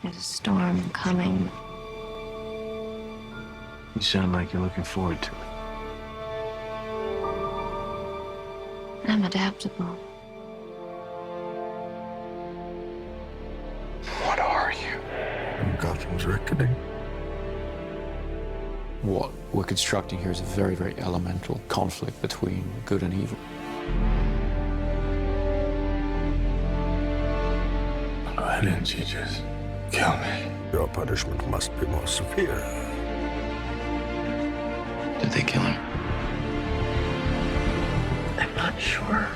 There's a storm coming. You sound like you're looking forward to it. I'm adaptable. What are you? Gotham's reckoning. What we're constructing here is a very, very elemental conflict between good and evil. Why didn't you just kill me? Your punishment must be more severe. Did they kill him? I'm not sure.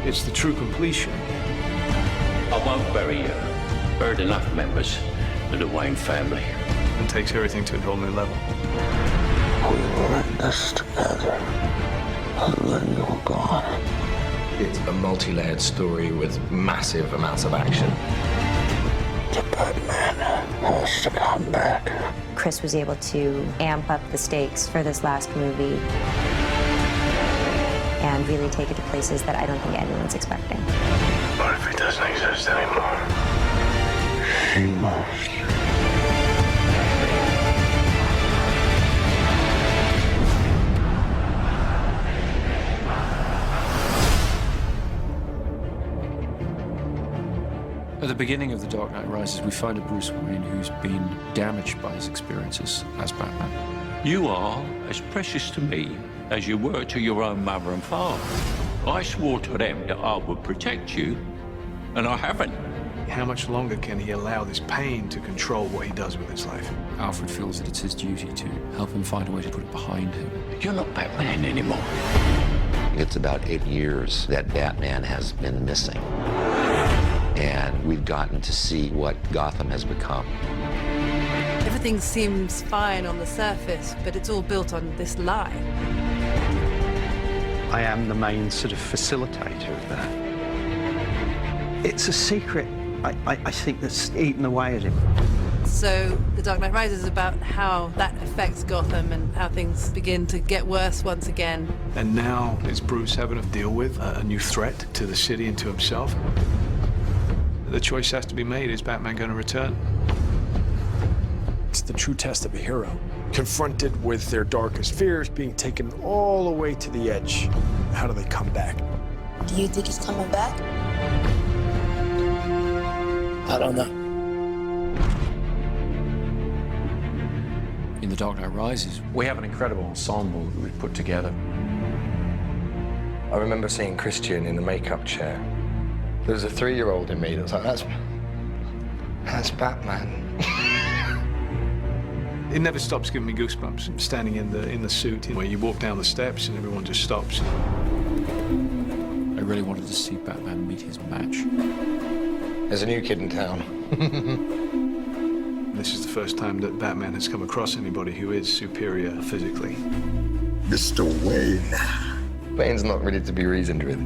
It's the true completion. I won't bury you. Buried enough members of the Wayne family. And takes everything to a whole new level. We were in this together. And then you were gone. It's a multi-layered story with massive amounts of action. The Batman has to come back. Chris was able to amp up the stakes for this last movie and really take it to places that I don't think anyone's expecting. What if he doesn't exist anymore? She must. At the beginning of The Dark Knight Rises, we find a Bruce Wayne who's been damaged by his experiences as Batman. You are as precious to me as you were to your own mother and father. I swore to them that I would protect you, and I haven't. How much longer can he allow this pain to control what he does with his life? Alfred feels that it's his duty to help him find a way to put it behind him. You're not Batman anymore. It's about 8 years that Batman has been missing. And we've gotten to see what Gotham has become. Everything seems fine on the surface, but it's all built on this lie. I am the main sort of facilitator of that. It's a secret, I think, that's eaten away at him. So The Dark Knight Rises is about how that affects Gotham and how things begin to get worse once again. And now is Bruce having to deal with a new threat to the city and to himself? The choice has to be made. Is Batman going to return? It's the true test of a hero. Confronted with their darkest fears, being taken all the way to the edge. How do they come back? Do you think he's coming back? I don't know. In The Dark Knight Rises, we have an incredible ensemble that we've put together. I remember seeing Christian in the makeup chair. There was a 3-year-old in me that was like, that's Batman. It never stops giving me goosebumps. Standing in the suit, where you walk down the steps and everyone just stops. I really wanted to see Batman meet his match. There's a new kid in town. This is the first time that Batman has come across anybody who is superior physically. Mr. Wayne. Bane's not ready to be reasoned with.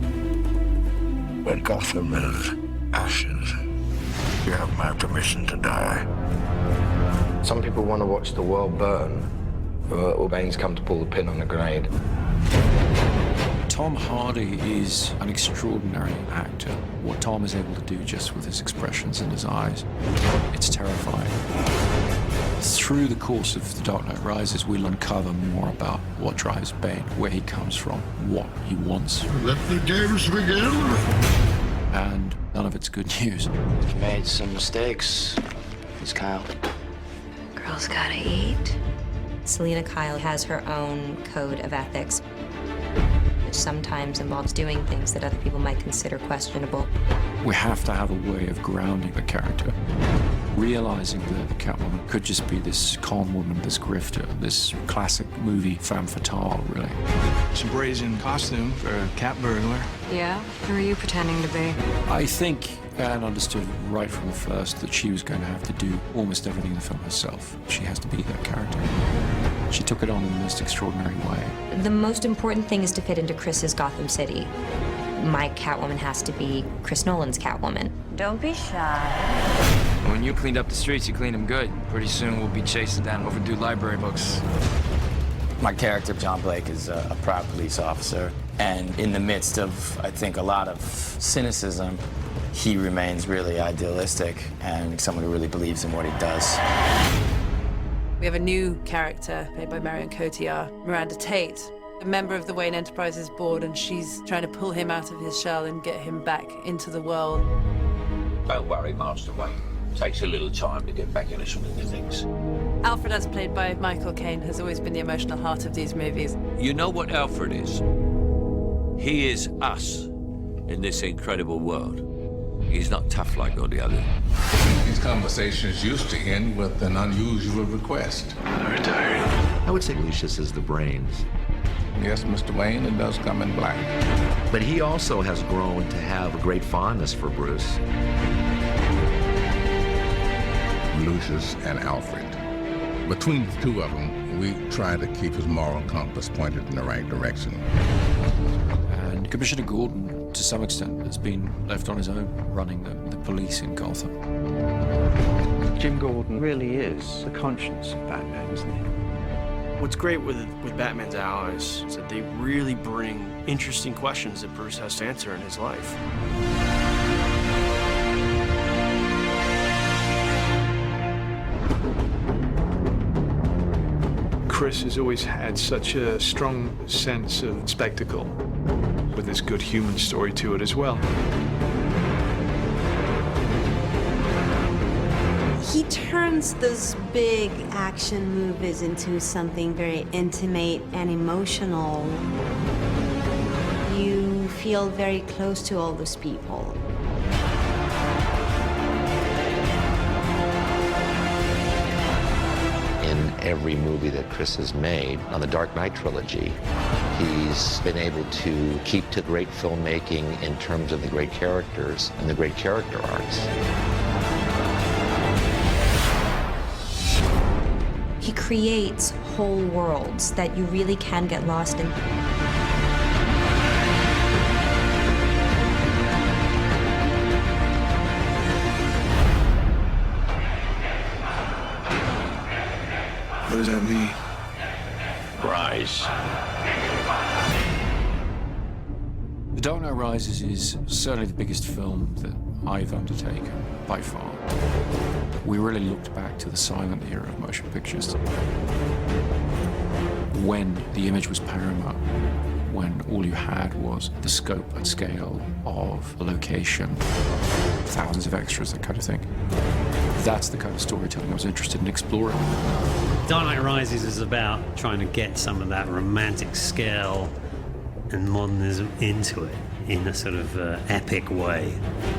When Gotham is ashes, you have my permission to die. Some people want to watch the world burn, or Bane's come to pull the pin on the grenade. Tom Hardy is an extraordinary actor. What Tom is able to do just with his expressions and his eyes, it's terrifying. Through the course of The Dark Knight Rises, we'll uncover more about what drives Bane, where he comes from, what he wants. Let the games begin. And none of it's good news. We've made some mistakes, Miss Kyle. Girls gotta eat. Selina Kyle has her own code of ethics, which sometimes involves doing things that other people might consider questionable. We have to have a way of grounding the character, realizing that the Catwoman could just be this con woman, this grifter, this classic movie femme fatale, really. Some brazen costume for a cat burglar. Yeah? Who are you pretending to be? I think Anne understood right from the first that she was going to have to do almost everything in the film herself. She has to be that character. She took it on in the most extraordinary way. The most important thing is to fit into Chris's Gotham City. My Catwoman has to be Chris Nolan's Catwoman. Don't be shy. When you cleaned up the streets, you cleaned them good. Pretty soon we'll be chasing down overdue library books. My character, John Blake, is a proud police officer. And in the midst of, I think, a lot of cynicism, he remains really idealistic and someone who really believes in what he does. We have a new character played by Marion Cotillard, Miranda Tate, a member of the Wayne Enterprises board, and she's trying to pull him out of his shell and get him back into the world. Don't worry, Master Wayne. Takes a little time to get back in the swing of things. Alfred, as played by Michael Caine, has always been the emotional heart of these movies. You know what Alfred is? He is us in this incredible world. He's not tough like all the others. These conversations used to end with an unusual request. I'm retired. I would say Lucius is the brains. Yes, Mr. Wayne, it does come in black. But he also has grown to have a great fondness for Bruce. Lucius and Alfred. Between the two of them, we try to keep his moral compass pointed in the right direction. And Commissioner Gordon, to some extent, has been left on his own running the police in Gotham. Jim Gordon really is the conscience of Batman, isn't he? What's great with Batman's allies is that they really bring interesting questions that Bruce has to answer in his life. Chris has always had such a strong sense of spectacle, with this good human story to it as well. He turns those big action movies into something very intimate and emotional. You feel very close to all those people. In every movie that Chris has made on the Dark Knight trilogy, he's been able to keep to great filmmaking in terms of the great characters and the great character arcs. He creates whole worlds that you really can get lost in. What does that mean? Rise. The Dark Knight Rises is certainly the biggest film that I've undertaken, by far. We really looked back to the silent era of motion pictures, when the image was paramount, when all you had was the scope and scale of a location, thousands of extras, that kind of thing. That's the kind of storytelling I was interested in exploring. Dark Knight Rises is about trying to get some of that romantic scale and modernism into it in a sort of epic way.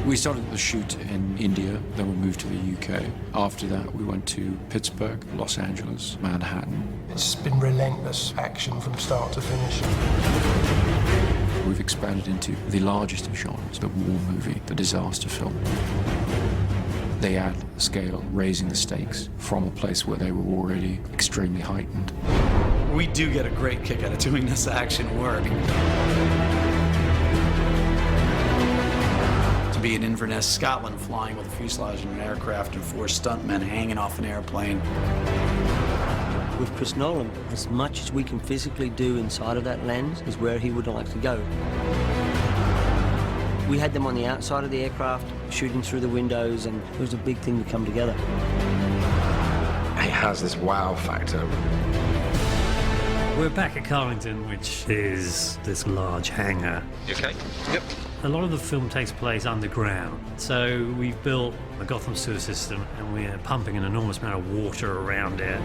We started the shoot in India, then we moved to the UK. After that, we went to Pittsburgh, Los Angeles, Manhattan. It's been relentless action from start to finish. We've expanded into the largest of genres, the war movie, the disaster film. They add scale, raising the stakes from a place where they were already extremely heightened. We do get a great kick out of doing this action work. To be in Inverness, Scotland, flying with a fuselage in an aircraft and 4 stuntmen hanging off an airplane. With Chris Nolan, as much as we can physically do inside of that lens is where he would like to go. We had them on the outside of the aircraft, shooting through the windows, and it was a big thing to come together. He has this wow factor. We're back at Carlington, which is this large hangar. You okay? Yep. A lot of the film takes place underground, so we've built a Gotham sewer system and we're pumping an enormous amount of water around it.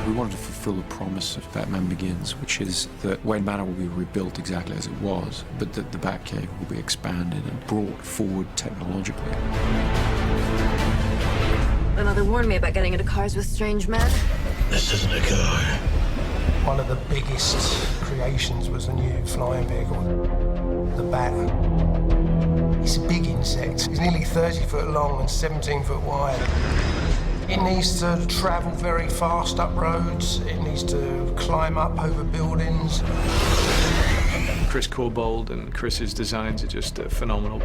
We wanted to fulfill the promise of Batman Begins, which is that Wayne Manor will be rebuilt exactly as it was, but that the Batcave will be expanded and brought forward technologically. My mother warned me about getting into cars with strange men. This isn't a car. One of the biggest creations was the new flying vehicle, the Bat. It's a big insect. It's nearly 30 foot long and 17 foot wide. It needs to travel very fast up roads. It needs to climb up over buildings. Chris Corbould and Chris's designs are just phenomenal.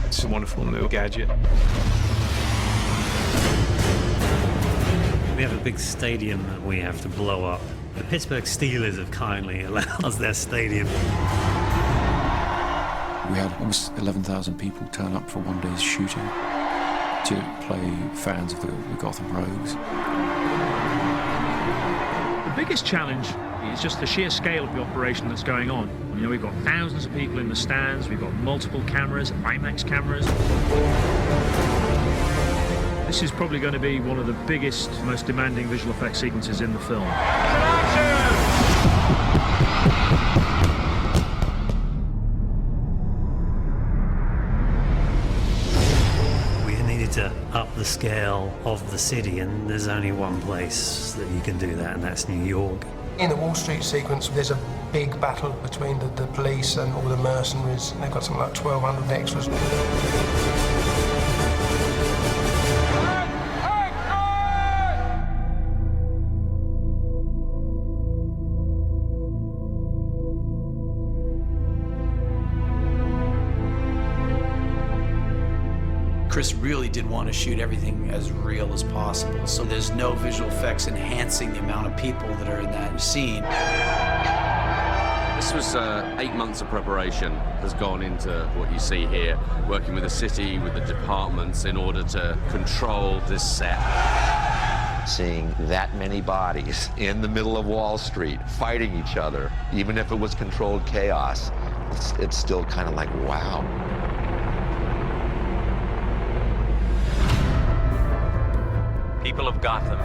It's a wonderful new gadget. We have a big stadium that we have to blow up. The Pittsburgh Steelers have kindly allowed us their stadium. We We had almost 11,000 people turn up for one day's shooting to play fans of the Gotham Rogues. The biggest challenge is just the sheer scale of the operation that's going on. You know, we've got thousands of people in the stands, we've got multiple cameras, IMAX cameras. This is probably going to be one of the biggest, most demanding visual effects sequences in the film. To up the scale of the city, and there's only one place that you can do that, and that's New York. In the Wall Street sequence, there's a big battle between the police and all the mercenaries. They've got something like 1,200 extras. Chris really did want to shoot everything as real as possible, so there's no visual effects enhancing the amount of people that are in that scene. This was 8 months of preparation has gone into what you see here, working with the city, with the departments in order to control this set. Seeing that many bodies in the middle of Wall Street fighting each other, even if it was controlled chaos, it's still kind of like, wow. People of Gotham,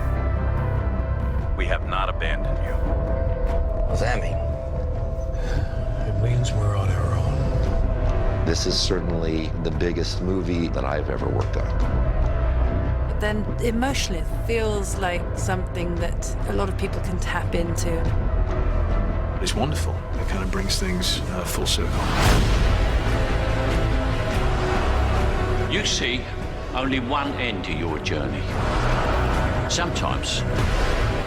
we have not abandoned you. What does that mean? It means we're on our own. This is certainly the biggest movie that I've ever worked on. But then emotionally, it feels like something that a lot of people can tap into. It's wonderful. It kind of brings things full circle. You see only one end to your journey. Sometimes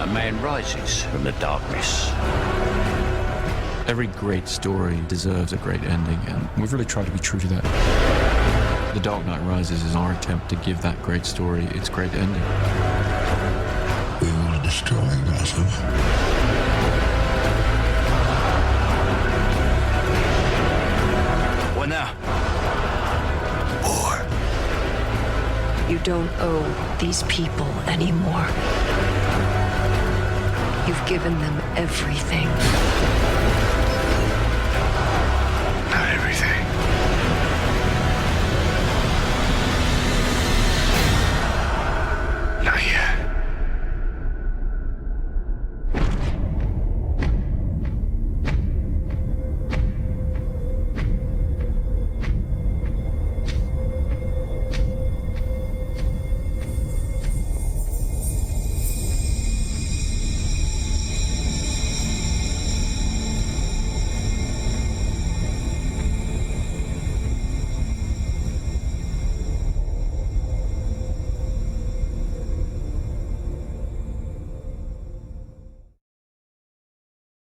a man rises from the darkness. Every great story deserves a great ending, and we've really tried to be true to that. The Dark Knight Rises is our attempt to give that great story its great ending. We will destroy Gotham. What now? You don't owe these people anymore. You've given them everything.